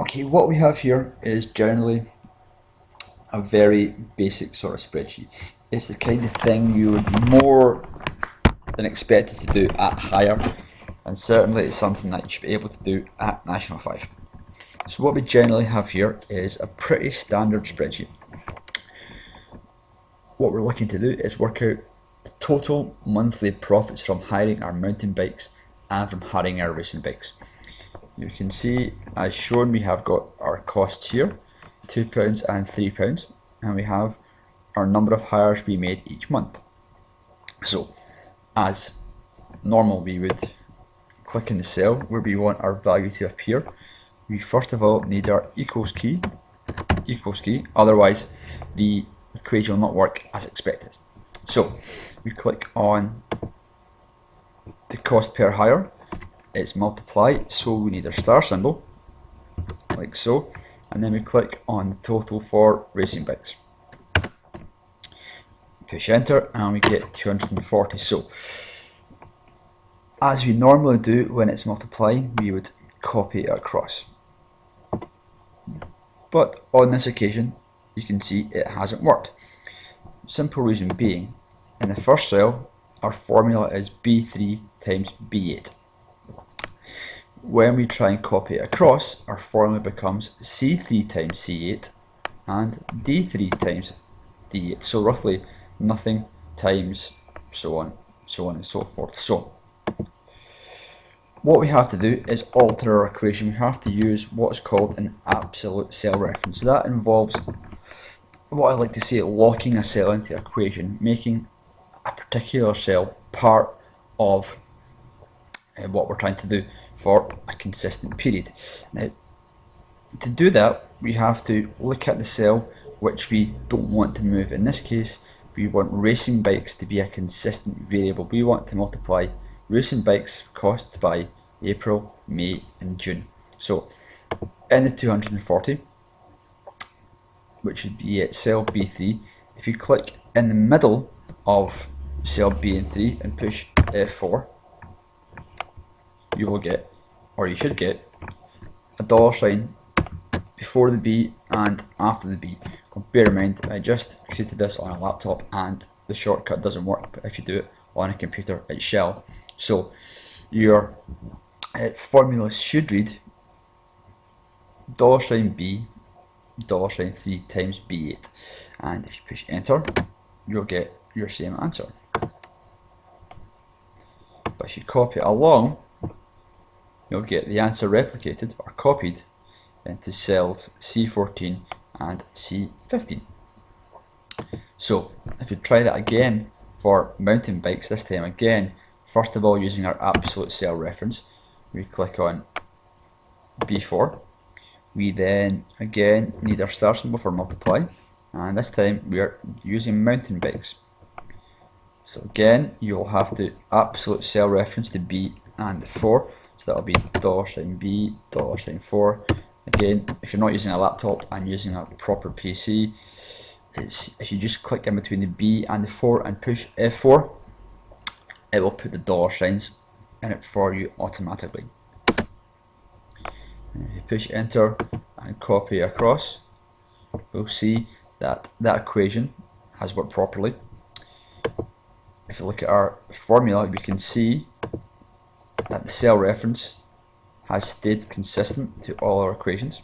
Okay, what we have here is generally a very basic sort of spreadsheet. It's the kind of thing you would be more than expected to do at higher, and certainly it's something that you should be able to do at National 5. So what we generally have here is a pretty standard spreadsheet. What we're looking to do is work out the total monthly profits from hiring our mountain bikes and from hiring our racing bikes. You can see, as shown, we have got our costs here, £2 and £3, and we have our number of hires we made each month. So, as normal, we would click in the cell where we want our value to appear. We first of all need our equals key, otherwise the equation will not work as expected. So, we click on the cost per hire. It's multiply, so we need our star symbol, like so, and then we click on the total for racing bikes. Push enter and we get 240. So, as we normally do when it's multiplying, we would copy it across. But on this occasion, you can see it hasn't worked. Simple reason being, in the first cell, our formula is B3 times B8. When we try and copy it across, our formula becomes C3 times C8 and D3 times D8. So roughly nothing times so on and so forth. So what we have to do is alter our equation. We have to use what's called an absolute cell reference. That involves what I like to say, locking a cell into the equation, making a particular cell part of what we're trying to do for a consistent period. Now, to do that, we have to look at the cell which we don't want to move. In this case, we want racing bikes to be a consistent variable. We want to multiply racing bikes costs by April, May and June. So in the 240, which would be at cell B3, if you click in the middle of cell B and 3 and push F4, you will get, or you should get, a dollar sign before the B and after the B. Bear in mind, I just created this on a laptop and the shortcut doesn't work, but if you do it on a computer, it shall. So your formula should read dollar sign B, dollar sign 3 times B8, and if you push enter, you'll get your same answer. But if you copy it along, you'll get the answer replicated or copied into cells C14 and C15. So if you try that again for mountain bikes, this time again, first of all using our absolute cell reference, we click on B4. We then again need our star symbol for multiply, and this time we are using mountain bikes. So again, you'll have to absolute cell reference to B and 4. So that'll be dollar sign B, dollar sign 4. Again, if you're not using a laptop and using a proper PC, if you just click in between the B and the 4 and push F4, it will put the dollar signs in it for you automatically. And if you push enter and copy across, we'll see that that equation has worked properly. If you look at our formula, we can see that the cell reference has stayed consistent to all our equations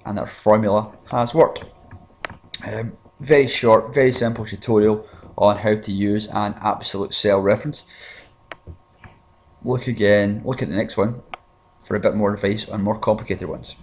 and our formula has worked. Very short, very simple tutorial on how to use an absolute cell reference. Look at the next one for a bit more advice on more complicated ones.